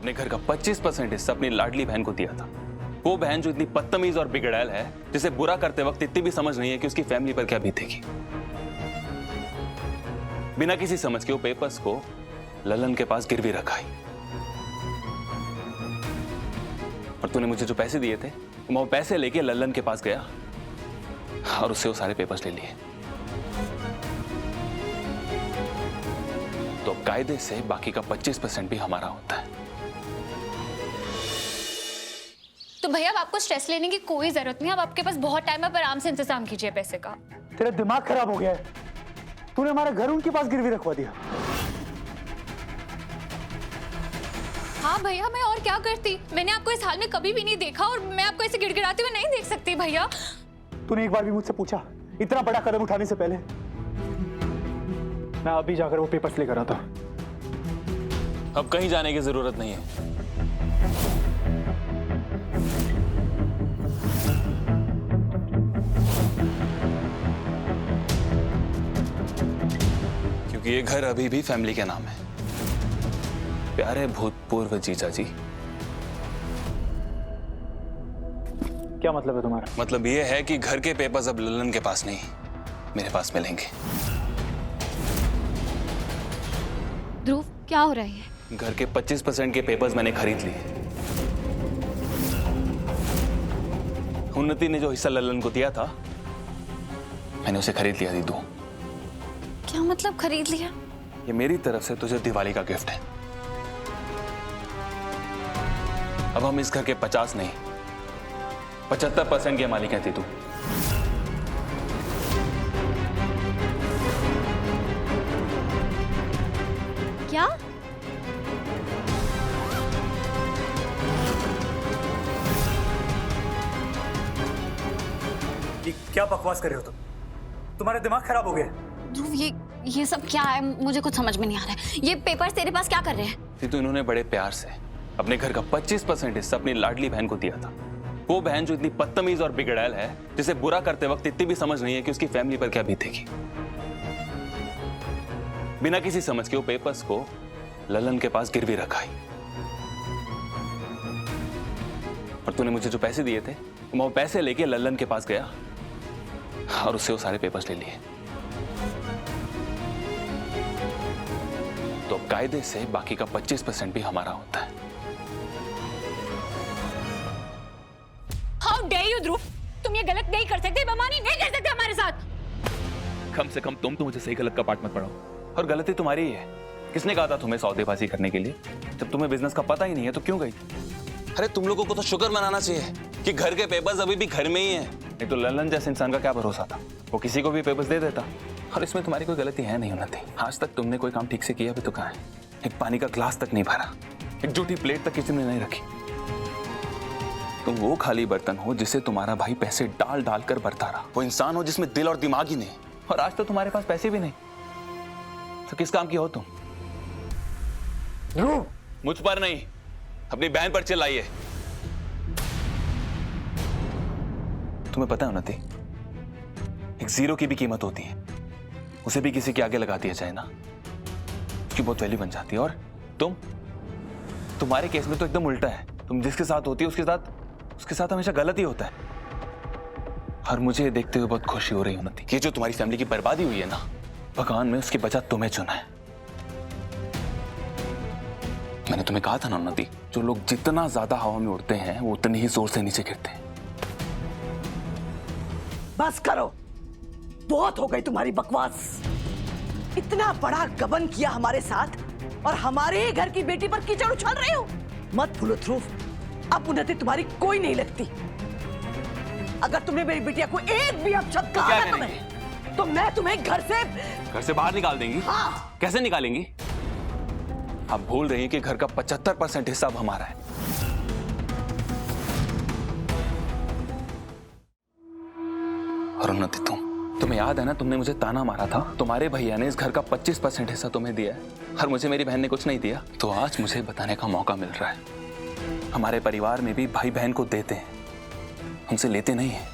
अपने घर का 25% हिस्सा अपनी लाडली बहन को दिया था। वो बहन जो इतनी बदतमीज और बिगड़ैल है, जिसे बुरा करते वक्त इतनी भी समझ नहीं है कि उसकी फैमिली पर क्या बीतेगी। बिना किसी समझ के वो पेपर्स को ललन के पास गिरवी रखाई। और तूने मुझे जो पैसे दिए थे, मैं वो पैसे लेके ललन के पास गया और उससे वो सारे पेपर्स ले लिए। तो कायदे से बाकी का 25% भी हमारा होता है। तो भैया अब आपको स्ट्रेस लेने की कोई जरूरत नहीं है। अब आपके पास बहुत टाइम है, पर आराम से इंतजाम कीजिए पैसे का। तेरा दिमाग खराब हो गया है। तूने हमारा घर उनके पास गिरवी रखवा दिया। हाँ भैया, मैं और क्या करती। मैंने आपको इस हाल में कभी भी नहीं देखा और मैं आपको ऐसे गिड़गिड़ाते हुए नहीं देख सकती भैया। तूने एक बार भी मुझसे पूछा इतना बड़ा कदम उठाने से पहले? मैं अभी जाकर वो पेपर्स लेकर आता। अब कहीं जाने की जरूरत नहीं है। क्योंकि ये घर अभी भी फैमिली के नाम है। प्यारे भूतपूर्व जीजा जी। क्या मतलब है तुम्हारा? मतलब ये है कि घर के पेपर्स अब ललन के पास नहीं, मेरे पास मिलेंगे। ध्रुव, क्या हो रहा है? घर के 25% के पेपर्स मैंने खरीद लिए। उन्नति ने जो हिस्सा ललन को दिया था, मैंने उसे खरीद लिया दीदू। क्या मतलब खरीद लिया? ये मेरी तरफ से तुझे दिवाली का गिफ्ट है। अब हम इस घर के 50 नहीं 75% के मालिक हैं दीदू। क्या? ये क्या बकवास कर रहे हो तुम? तुम्हारा दिमाग खराब हो गया? ध्रुव, ये सब क्या है? मुझे कुछ समझ में नहीं आ रहा है। ये पेपर्स तेरे पास क्या कर रहे हैं? दीदू, इन्होंने बड़े प्यार से अपने घर का 25% हिस्सा अपनी लाडली बहन को दिया था। वो बहन जो इतनी बदतमीज और बिगड़ैल है, जिसे बुरा करते वक्त इतनी भी समझ नहीं है कि उसकी फैमिली पर क्या बीतेगी। बिना किसी समझ के वो पेपर्स को ललन के पास गिरवी रखाई। और तूने मुझे जो पैसे दिए थे, मैं वो पैसे लेके ललन के पास गया और उससे वो सारे पेपर्स ले लिए। तो कायदे से बाकी का 25% भी हमारा होता है। How dare you, ध्रुव? तुम ये गलत नहीं कर सकते, बेईमानी नहीं कर सकते हमारे साथ। कम से कम तुम तो मुझे सही गलत का पाठ मत पढ़ाओ। और गलती तुम्हारी ही है। किसने कहा था तुम्हें सौदेबाजी करने के लिए? जब तुम्हें बिजनेस का पता ही नहीं है तो क्यों गई? अरे तुम लोगों को तो शुक्र मनाना चाहिए कि घर के पेपर्स अभी भी घर में ही हैं। नहीं तो ललन जैसे इंसान का क्या भरोसा था, वो किसी को भी पेपर्स दे देता। और इसमें तुम्हारी कोई गलती है नहीं उन्नति। आज तक तुमने कोई काम ठीक से किया भी तो कहाँ है? एक पानी का ग्लास तक नहीं भरा, एक जूठी प्लेट तक किसी ने नहीं रखी। तुम वो खाली बर्तन हो जिसे तुम्हारा भाई पैसे डाल डाल कर भरता रहा। वो इंसान हो जिसमें दिल और दिमाग ही नहीं। और आज तो तुम्हारे पास पैसे भी नहीं, तो किस काम की हो तुम? मुझ पर नहीं, अपनी बहन पर चिल्लाइए। तुम्हें पता है उन्नति, एक जीरो की भी कीमत होती है। उसे भी किसी के आगे लगा दिया जाए ना, उसकी बहुत वैल्यू बन जाती है। और तुम्हारे केस में तो एकदम उल्टा है। तुम जिसके साथ होती है उसके साथ हमेशा गलत ही होता है। और मुझे देखते हुए बहुत खुशी हो रही है उन्नति, ये जो तुम्हारी फैमिली की बर्बादी हुई है ना, भगवान ने उसकी बजाय तुम्हें चुना है। मैंने तुम्हें कहा था ना उन्नति, जो लोग जितना ज्यादा हवा में उड़ते हैं वो उतनी ही जोर से नीचे गिरते हैं। बस करो, बहुत हो गई तुम्हारी बकवास। इतना बड़ा गबन किया हमारे साथ और हमारे घर की बेटी पर कीचड़ उछाल रहे हो। मत भूलो ध्रुव, अब उन्नति तुम्हारी कोई नहीं लगती। अगर तुमने मेरी बिटिया को एक भी अपशब्द कहा ना तुम्हें, तो मैं तुम्हें घर से बाहर निकाल देंगी? हाँ। कैसे निकालेंगी? आप भूल रही हैं कि घर का 75% हिस्सा अब हमारा है। और उन्नति, तुम्हें याद है ना, तुमने मुझे ताना मारा था। तुम्हारे भैया ने इस घर का 25% हिस्सा तुम्हें दिया है और मुझे मेरी बहन ने कुछ नहीं दिया। तो आज मुझे बताने का मौका मिल रहा है। हमारे परिवार में भी भाई बहन को देते हैं, हमसे लेते नहीं हैं।